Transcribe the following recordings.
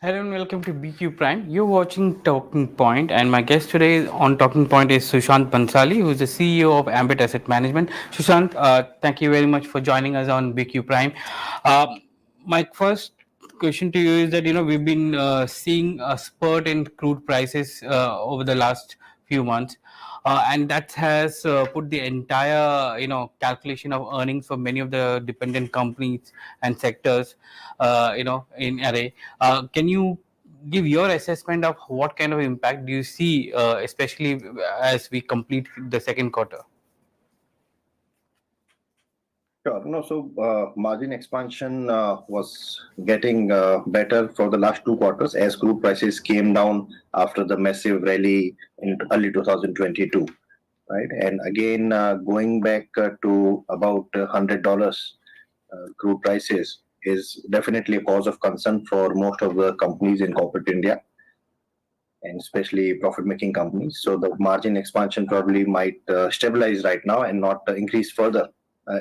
Hello and welcome to BQ Prime. You're watching Talking Point, and my guest today on Talking Point is Sushant Bhansali, who is the CEO of Ambit Asset Management. Sushant, thank you very much for joining us on BQ Prime. My first question to you is that we've been seeing a spurt in crude prices over the last few months, and that has put the entire calculation of earnings for many of the dependent companies and sectors in array. Can you give your assessment of what kind of impact do you see, especially as we complete the second quarter? Sure. No, so margin expansion was getting better for the last two quarters as crude prices came down after the massive rally in early 2022, right? And again, going back to about $100 crude prices is definitely a cause of concern for most of the companies in corporate India, and especially profit-making companies. So the margin expansion probably might stabilize right now and not increase further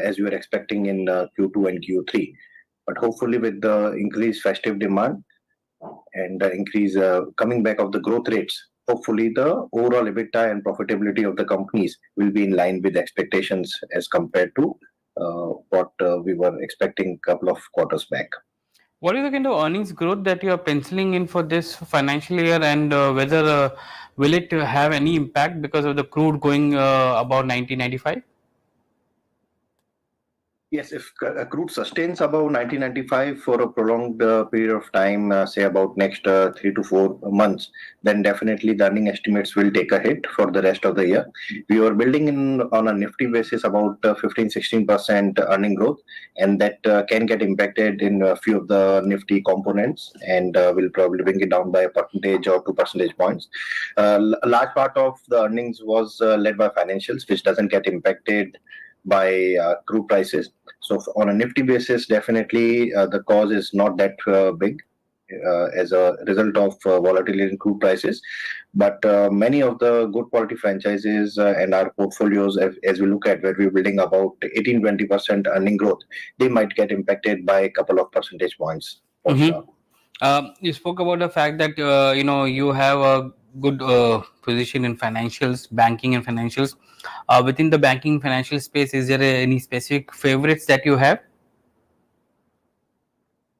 as we were expecting in Q2 and Q3. But hopefully, with the increased festive demand and the increase coming back of the growth rates, hopefully the overall EBITDA and profitability of the companies will be in line with expectations as compared to what we were expecting a couple of quarters back. What is the kind of earnings growth that you are penciling in for this financial year, and whether will it have any impact because of the crude going about 1995? Yes, if crude sustains above 1995 for a prolonged period of time, say about next 3 to 4 months, then definitely the earning estimates will take a hit for the rest of the year. We were building in on a Nifty basis about 15-16% earning growth, and that can get impacted in a few of the Nifty components, and will probably bring it down by a percentage or 2 percentage points. A large part of the earnings was led by financials, which doesn't get impacted by crude prices. So on a Nifty basis, definitely the cause is not that big as a result of volatility in crude prices. But many of the good quality franchises and our portfolios, as we look at where we're building about 18-20% earning growth, they might get impacted by a couple of percentage points for sure. You spoke about the fact that you have a good position in financials, banking and financials. Within the banking financial space, is there any specific favorites that you have?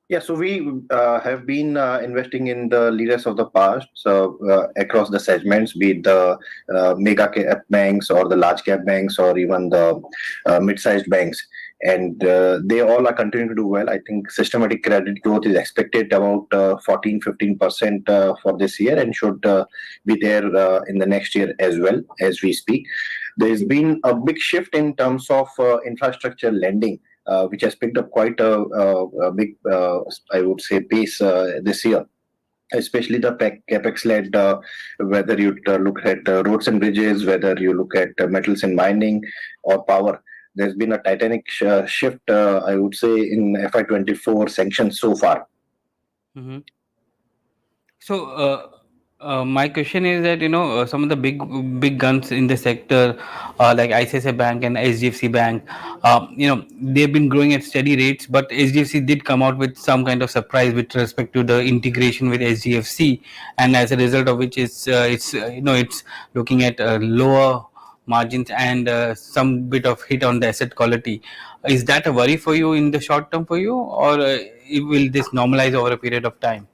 Yeah, so we have been investing in the leaders of the past, so across the segments, be it the mega cap banks or the large cap banks or even the mid-sized banks, and they all are continuing to do well. I think systematic credit growth is expected about 14-15% for this year, and should be there in the next year as well as we speak. There's been a big shift in terms of infrastructure lending, which has picked up quite a big, I would say, pace this year, especially the capex-led, whether you look at roads and bridges, whether you look at metals and mining or power. There's been a titanic shift, I would say, in FY24 sanctions so far. Mm-hmm. So, my question is that some of the big guns in the sector, like ICICI Bank and HDFC Bank, they've been growing at steady rates. But HDFC did come out with some kind of surprise with respect to the integration with HDFC, and as a result of which, it's looking at lower margins and some bit of hit on the asset quality. Is that a worry for you in the short term for you, or will this normalize over a period of time?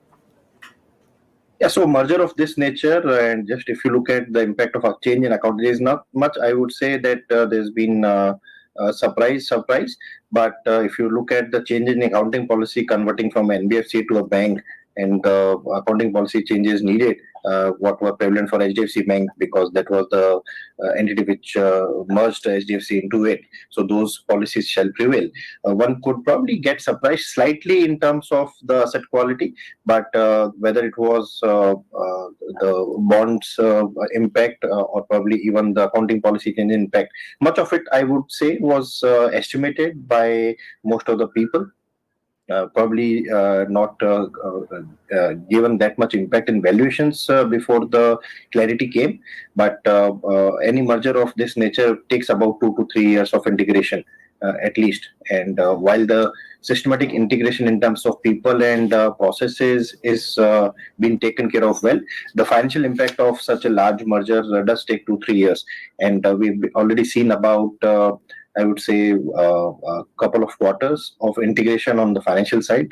Yeah, so merger of this nature, and just if you look at the impact of a change in account, there is not much. I would say that there's been surprise. But if you look at the change in accounting policy, converting from NBFC to a bank, and accounting policy changes needed, what were prevalent for HDFC Bank, because that was the entity which merged HDFC into it. So those policies shall prevail. One could probably get surprised slightly in terms of the asset quality, but whether it was the bonds impact or probably even the accounting policy change impact, much of it I would say was estimated by most of the people. Probably not given that much impact in valuations before the clarity came. But any merger of this nature takes about 2 to 3 years of integration. at least. And while the systematic integration in terms of people and processes is being taken care of well, the financial impact of such a large merger does take 2-3 years. And we've already seen about I would say a couple of quarters of integration on the financial side.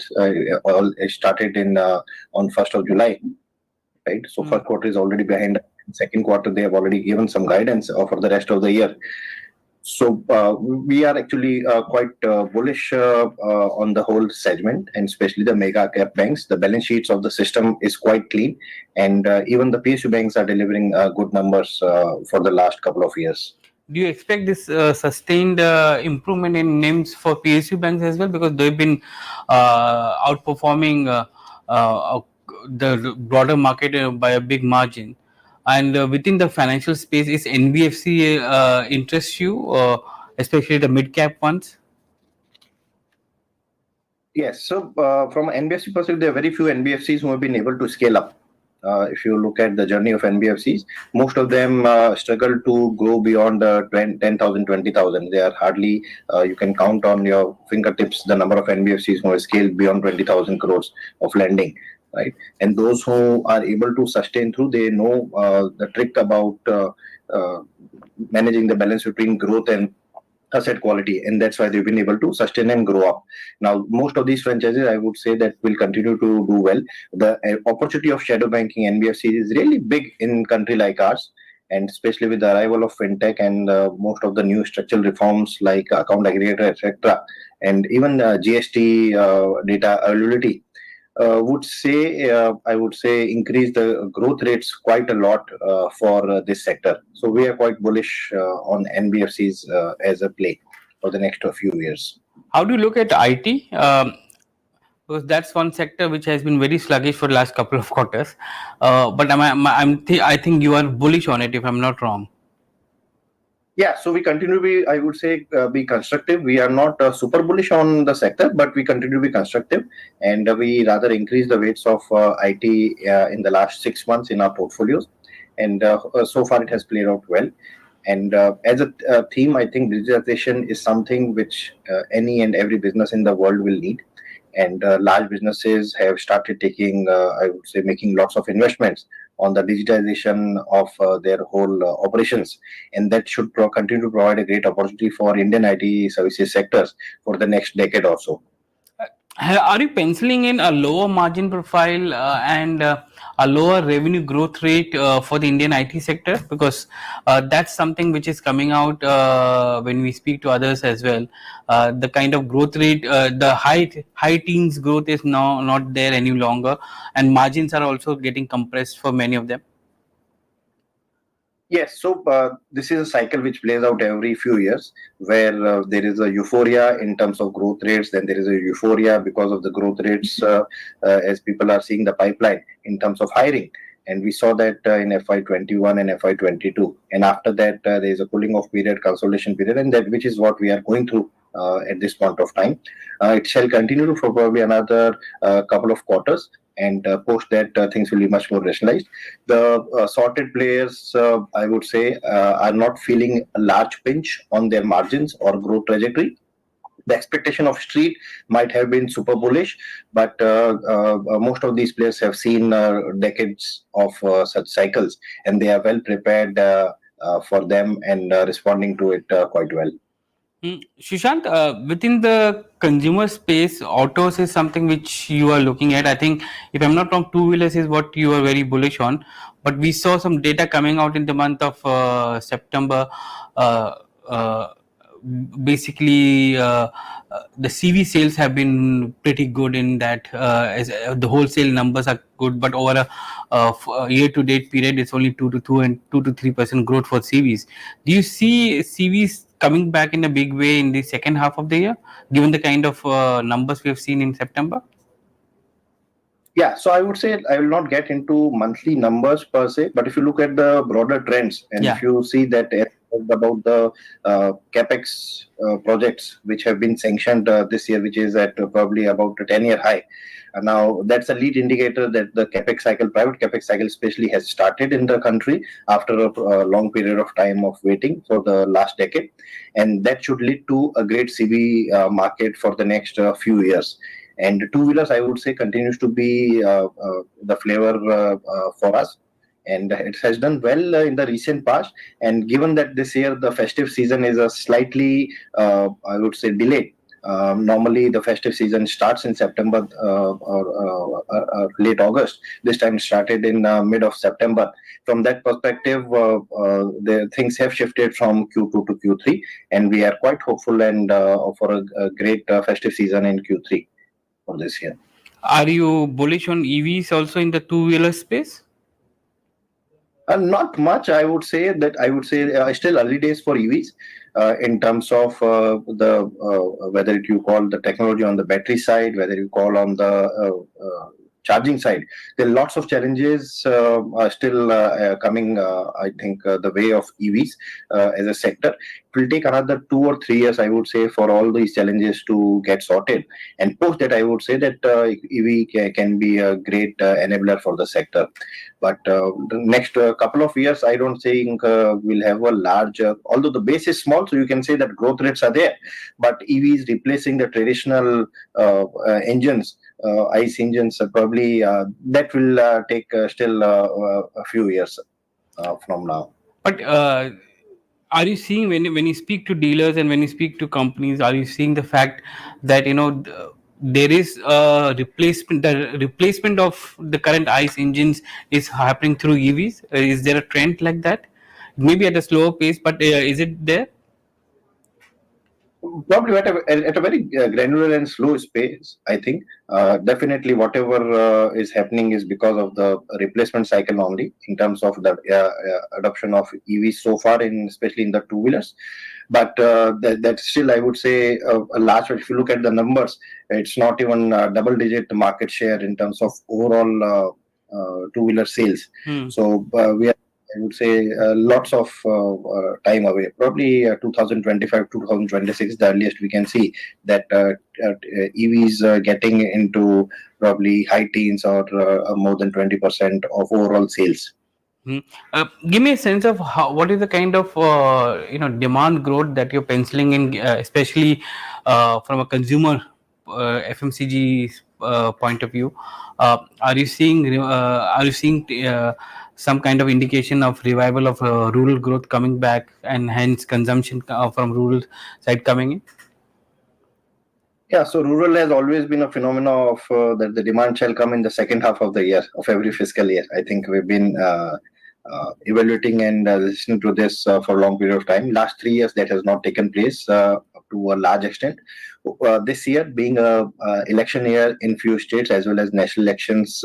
All started in on 1st of July, right? So first quarter is already behind. Second quarter, they have already given some guidance for the rest of the year. So we are actually quite bullish on the whole segment, and especially the mega cap banks. The balance sheets of the system is quite clean, and even the PSU banks are delivering good numbers for the last couple of years. Do you expect this sustained improvement in NIMs for PSU banks as well, because they've been outperforming uh, the broader market by a big margin? And within the financial space, is NBFC interests you, especially the mid cap ones? Yes. So from NBFC perspective, there are very few NBFCs who have been able to scale up. If you look at the journey of NBFCs, most of them struggle to grow beyond 10,000, 20,000. They are hardly, you can count on your fingertips the number of NBFCs who have scaled beyond 20,000 crores of lending, right? And those who are able to sustain through, they know the trick about uh, managing the balance between growth and asset quality, and that's why they've been able to sustain and grow up. Now most of these franchises, I would say, that will continue to do well. The opportunity of shadow banking NBFC is really big in country like ours, and especially with the arrival of fintech and most of the new structural reforms like account aggregator, etc., and even GST data availability I would say increase the growth rates quite a lot for this sector. So we are quite bullish on NBFCs as a play for the next few years. How do you look at IT? Because that's one sector which has been very sluggish for the last couple of quarters. But I think you are bullish on it, if I'm not wrong. Yeah, so we continue to be, I would say, be constructive. We are not super bullish on the sector, but we continue to be constructive, and we rather increase the weights of IT in the last 6 months in our portfolios, and so far it has played out well. And as a theme, I think digitalization is something which any and every business in the world will need. And large businesses have started taking, I would say, making lots of investments on the digitization of their whole operations, and that should continue to provide a great opportunity for Indian IT services sectors for the next decade or so. Are you penciling in a lower margin profile and a lower revenue growth rate for the Indian IT sector? Because that's something which is coming out when we speak to others as well. The kind of growth rate, the high teens growth is now not there any longer, and margins are also getting compressed for many of them. Yes, so this is a cycle which plays out every few years, where there is a euphoria in terms of growth rates, then there is a euphoria because of the growth rates as people are seeing the pipeline in terms of hiring. And we saw that in FY21 and FY22. And after that, there is a cooling off period, consolidation period, and that which is what we are going through at this point of time. It shall continue for probably another couple of quarters, and post that things will be much more rationalized. The sorted players, I would say, are not feeling a large pinch on their margins or growth trajectory. The expectation of street might have been super bullish, but most of these players have seen decades of such cycles, and they are well prepared for them and responding to it quite well. Sushant, within the consumer space, autos is something which you are looking at. I think, if I'm not wrong, two wheelers is what you are very bullish on. But we saw some data coming out in the month of September. Uh, uh, Basically, the CV sales have been pretty good in that. As the wholesale numbers are good, but over a year-to-date period, it's only 2 to 3% growth for CVs. Do you see CVs coming back in a big way in the second half of the year, given the kind of numbers we have seen in September? Yeah, so I would say I will not get into monthly numbers per se, but if you look at the broader trends, and Yeah. if you see that about the capex projects which have been sanctioned this year, which is at probably about a 10-year high. Now, that's a lead indicator that the capex cycle, private capex cycle especially, has started in the country after a long period of time of waiting for the last decade. And that should lead to a great CV market for the next few years. And two-wheelers, I would say, continues to be the flavor for us. And it has done well in the recent past. And given that this year the festive season is a slightly, I would say, delayed. Normally, the festive season starts in September or late August. This time it started in mid of September. From that perspective, the things have shifted from Q2 to Q3, and we are quite hopeful and for a great festive season in Q3 for this year. Are you bullish on EVs also in the two-wheeler space? Not much, I would say. Still early days for EVs in terms of the whether you call the technology on the battery side, whether you call on the charging side. There are lots of challenges are still coming. I think the way of EVs as a sector. It will take another 2 or 3 years, I would say, for all these challenges to get sorted. And post that, I would say that EV can be a great enabler for the sector. But the next couple of years, I don't think we'll have a large, although the base is small, so you can say that growth rates are there. But EVs replacing the traditional engines, ICE engines, probably that will take still a few years from now. But are you seeing when you speak to dealers and when you speak to companies, are you seeing the fact that there is a replacement? The replacement of the current ICE engines is happening through EVs. Is there a trend like that? Maybe at a slower pace, but is it there? Probably at a very granular and slow space, I think. Definitely, whatever is happening is because of the replacement cycle only in terms of the adoption of EVs so far, especially in the two wheelers. But that's still, I would say, a large. If you look at the numbers, it's not even double-digit market share in terms of overall two-wheeler sales. So we are, I would say, lots of time away. Probably 2025, 2026, the earliest we can see that EVs getting into probably high teens or more than 20% of overall sales. Give me a sense of what is the kind of demand growth that you're penciling in, especially from a consumer FMCG point of view. Are you seeing some kind of indication of revival of rural growth coming back, and hence consumption from rural side coming in? Yeah, so rural has always been a phenomenon of that the demand shall come in the second half of the year, of every fiscal year. I think we've been evaluating and listening to this for a long period of time. Last 3 years, that has not taken place to a large extent. This year, being a election year in few states as well as national elections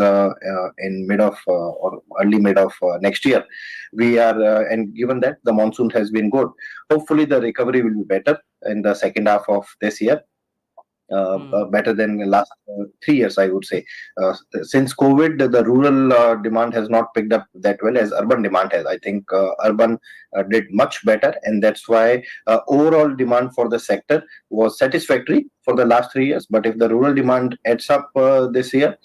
in mid of or early mid of next year, we are and given that the monsoon has been good, hopefully the recovery will be better in the second half of this year. Better than the last 3 years, I would say. Since COVID, the rural demand has not picked up that well as urban demand has. I think urban did much better, and that's why overall demand for the sector was satisfactory for the last 3 years. But if the rural demand adds up this year,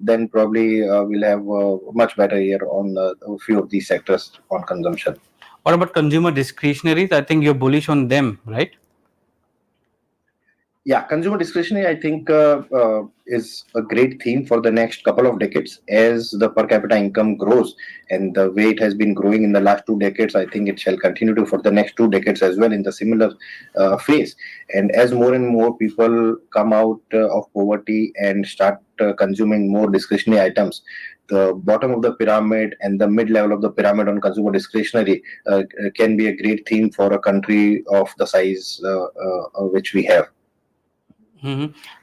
then probably we'll have a much better year on a few of these sectors on consumption. What about consumer discretionaries? I think you're bullish on them, right? Yeah, consumer discretionary, I think, is a great theme for the next couple of decades as the per capita income grows. And the way it has been growing in the last 2 decades, I think it shall continue to for the next 2 decades as well in the similar phase. And as more and more people come out of poverty and start consuming more discretionary items, the bottom of the pyramid and the mid level of the pyramid on consumer discretionary can be a great theme for a country of the size which we have.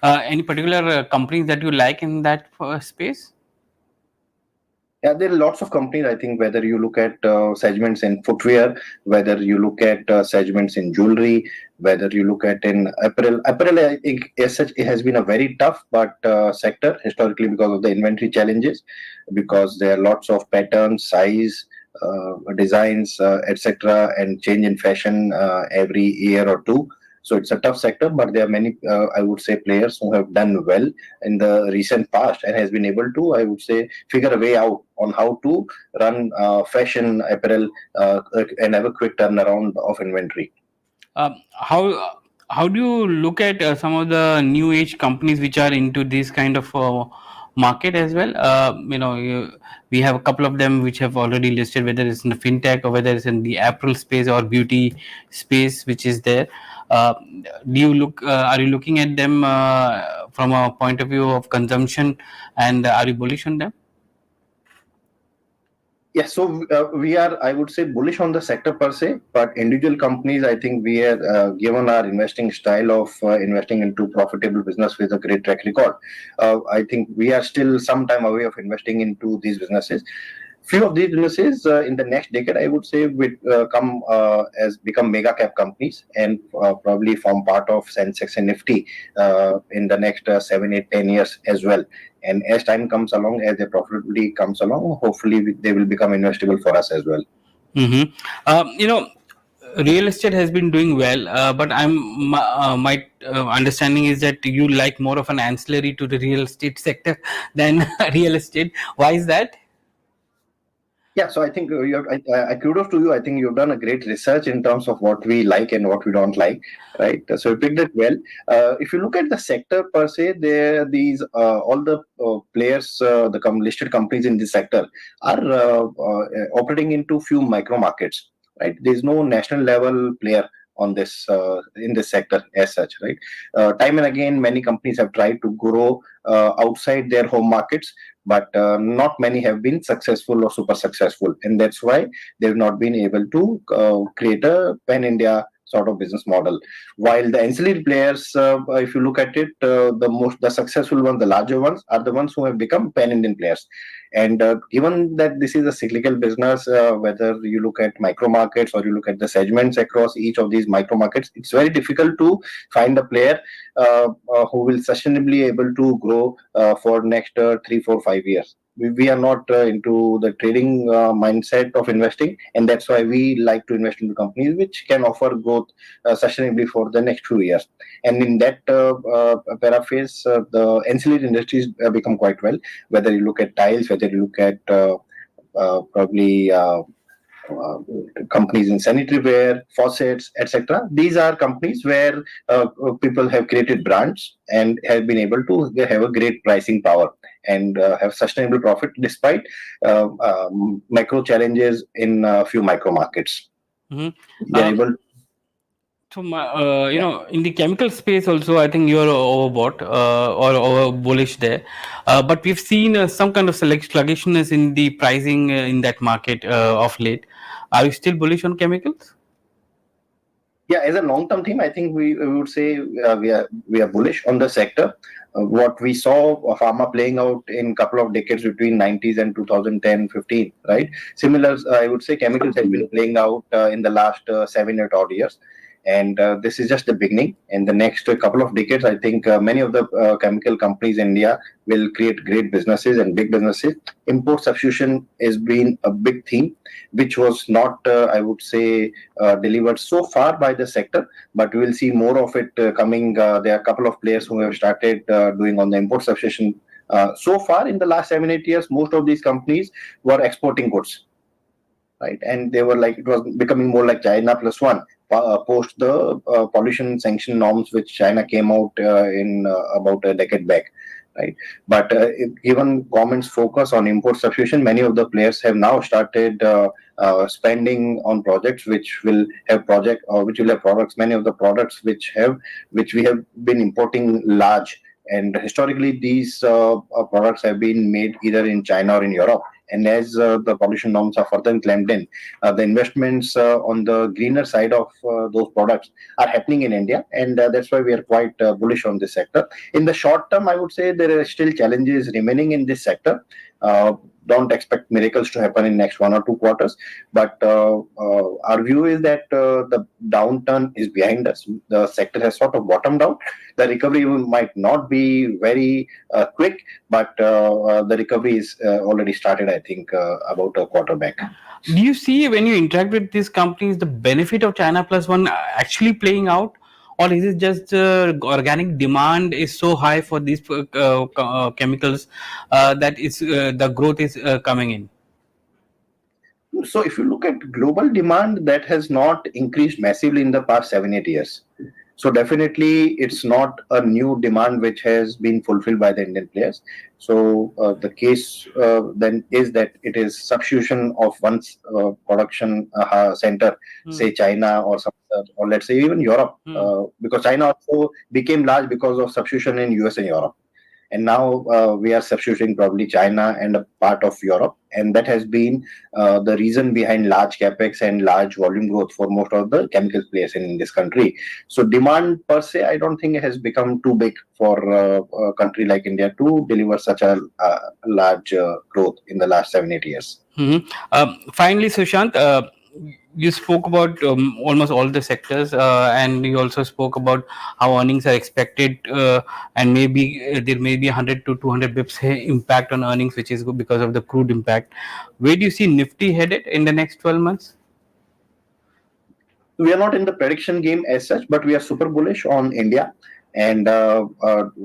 Any particular companies that you like in that space? Yeah, there are lots of companies. I think whether you look at segments in footwear, whether you look at segments in jewelry, whether you look at in apparel, I think as such it has been a very tough but sector historically because of the inventory challenges, because there are lots of patterns, size, designs, etc., and change in fashion every year or two. So it's a tough sector, but there are many, I would say, players who have done well in the recent past and has been able to, I would say, figure a way out on how to run fashion apparel and have a quick turnaround of inventory. How do you look at some of the new age companies which are into this kind of market as well? We have a couple of them which have already listed, whether it's in the fintech or whether it's in the apparel space or beauty space, which is there. Uh, do you look? Are you looking at them from a point of view of consumption, and are you bullish on them? Yeah, so we are, I would say, bullish on the sector per se, but individual companies, I think we are, given our investing style of investing into profitable business with a great track record, I think we are still some time away of investing into these businesses. Few of these businesses in the next decade, I would say, will come as become mega cap companies and probably form part of Sensex and Nifty in the next 7, 8, 10 years as well. And as time comes along, as their profitability comes along, hopefully they will become investable for us as well. Mm-hmm. Real estate has been doing well, but my understanding is that you like more of an ancillary to the real estate sector than real estate. Why is that? Yeah, so I think I kudos to you. I think you've done a great research in terms of what we like and what we don't like, right? So you picked it well. If you look at the sector per se, there these all the players, the listed companies in this sector are operating into few micro markets, right? There's no national level player on this in this sector as such, right? Time and again, many companies have tried to grow outside their home markets, but not many have been successful or super successful, and that's why they've not been able to create a pan India sort of business model. While the ancillary players, if you look at it, the successful ones, the larger ones, are the ones who have become pan Indian players. And given that this is a cyclical business, whether you look at micro markets or you look at the segments across each of these micro markets, it's very difficult to find a player who will sustainably able to grow for next 3, 4, 5 years. We are not into the trading mindset of investing, and that's why we like to invest into companies which can offer growth sustainably for the next few years. And in that paraphrase, the ancillary industries become quite well. Whether you look at tiles, whether you look at probably uh, companies in sanitary ware, faucets, etc. These are companies where people have created brands and have been able to have a great pricing power and have sustainable profit despite micro challenges in a few micro markets. Mm-hmm. They're able. In the chemical space also, I think you're overbought or over bullish there. But we've seen some kind of sluggishness in the pricing in that market of late. Are you still bullish on chemicals? Yeah, as a long-term theme, I think we would say we are bullish on the sector. What we saw pharma playing out in couple of decades between 90s and 2010, 15, right? Similar, I would say, chemicals have been playing out in the last 7 or 8 odd years. And this is just the beginning. In the next couple of decades, I think many of the chemical companies in India will create great businesses and big businesses. Import substitution has been a big theme, which was not, I would say, delivered so far by the sector, but we will see more of it coming. There are a couple of players who have started doing on the import substitution. So far, in the last 7, 8 years, most of these companies were exporting goods, right? And they were like, it was becoming more like China plus one post the pollution sanction norms which China came out in about a decade back, right? But given government's focus on import substitution, many of the players have now started spending on projects which will have which will have products. Many of the products which we have been importing large. And historically, these products have been made either in China or in Europe. And as the pollution norms are further clamped in, the investments on the greener side of those products are happening in India. And that's why we are quite bullish on this sector. In the short term, I would say there are still challenges remaining in this sector. Don't expect miracles to happen in next 1 or 2 quarters, but our view is that the downturn is behind us. The sector has sort of bottomed out. The recovery might not be very quick, but the recovery is already started, I think, about a quarter back. Do you see when you interact with these companies the benefit of China plus one actually playing out, or is it just organic demand is so high for these chemicals that the growth is coming in? So if you look at global demand, that has not increased massively in the past 7 8 years. So definitely, it's not a new demand which has been fulfilled by the Indian players. So the case then is that it is substitution of one production center, say China or some, or let's say even Europe, because China also became large because of substitution in US and Europe. And now we are substituting probably China and a part of Europe, and that has been the reason behind large capex and large volume growth for most of the chemical players in this country. So demand per se, I don't think has become too big for a country like India to deliver such a large growth in the last 7 8 years. Finally, Sushant, you spoke about almost all the sectors, and you also spoke about how earnings are expected, and maybe there may be 100 to 200 bips impact on earnings, which is because of the crude impact. Where do you see Nifty headed in the next 12 months? We are not in the prediction game as such, but we are super bullish on India. And 12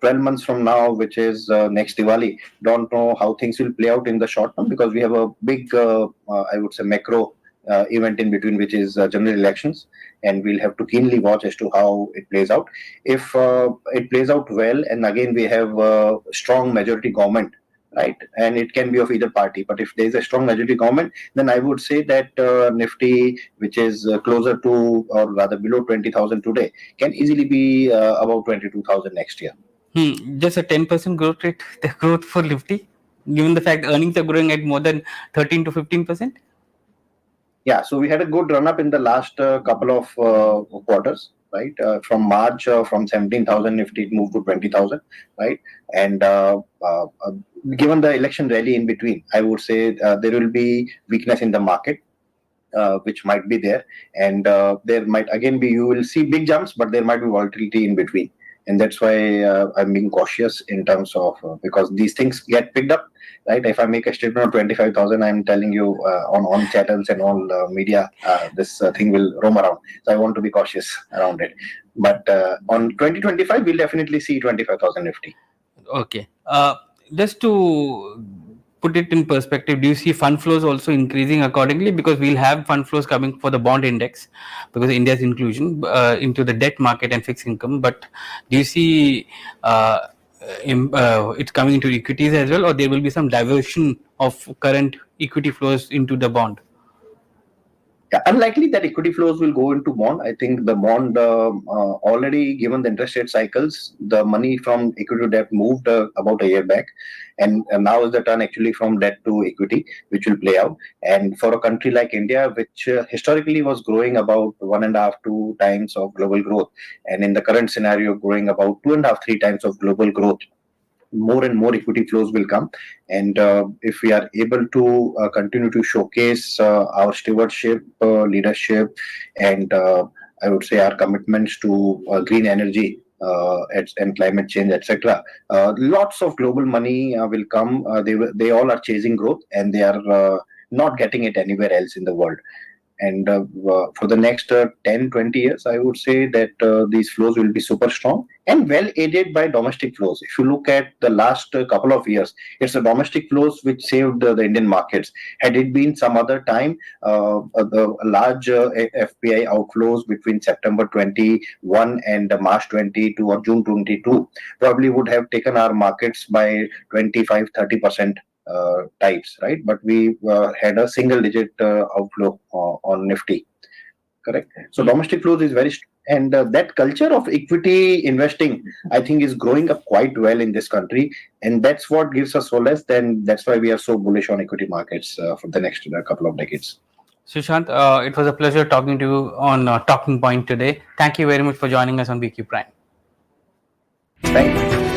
months from now, which is next Diwali, don't know how things will play out in the short term, because we have a big, I would say, macro event in between, which is general elections, and we'll have to keenly watch as to how it plays out. If it plays out well, and again we have a strong majority government, right, and it can be of either party, but if there is a strong majority government, then I would say that Nifty, which is closer to or rather below 20,000 today, can easily be about 22,000 next year. Just a 10% growth rate, the growth for Nifty, given the fact earnings are growing at more than 13 to 15%. Yeah, so we had a good run up in the last couple of quarters, right? From March, from 17,000 Nifty it moved to 20,000, right? And given the election rally in between, I would say there will be weakness in the market, which might be there, and there might again be, you will see big jumps, but there might be volatility in between, and that's why I'm being cautious in terms of because these things get picked up, right? If I make a statement of 25,000, I'm telling you on channels and all media, this thing will roam around. So I want to be cautious around it. But on 2025, we'll definitely see 25,000 Nifty. Okay. Just to put it in perspective, do you see fund flows also increasing accordingly? Because we'll have fund flows coming for the bond index because India's inclusion into the debt market and fixed income. But do you see it's coming into equities as well, or there will be some diversion of current equity flows into the bond? Yeah, unlikely that equity flows will go into bond. I think the bond already, given the interest rate cycles, the money from equity to debt moved about a year back, and now is the turn actually from debt to equity, which will play out. And for a country like India, which historically was growing about 1.5 2 times of global growth, and in the current scenario growing about 2.5 3 times of global growth, more and more equity flows will come. And if we are able to continue to showcase our stewardship, leadership, and I would say our commitments to green energy and climate change, etc., lots of global money will come. They all are chasing growth, and they are not getting it anywhere else in the world. And for the next 10 20 years, I would say that these flows will be super strong and well aided by domestic flows. If you look at the last couple of years, it's the domestic flows which saved the Indian markets. Had it been some other time, the large FPI outflows between September 21 and March 22 or June 22 probably would have taken our markets by 25-30% types, right? But we had a single digit outflow on Nifty, correct? So domestic flows is very strong, and that culture of equity investing, I think, is growing up quite well in this country, and that's what gives us solace. Then that's why we are so bullish on equity markets for the next couple of decades. Sushant, it was a pleasure talking to you on Talking Point today. Thank you very much for joining us on BQ Prime. Thank you.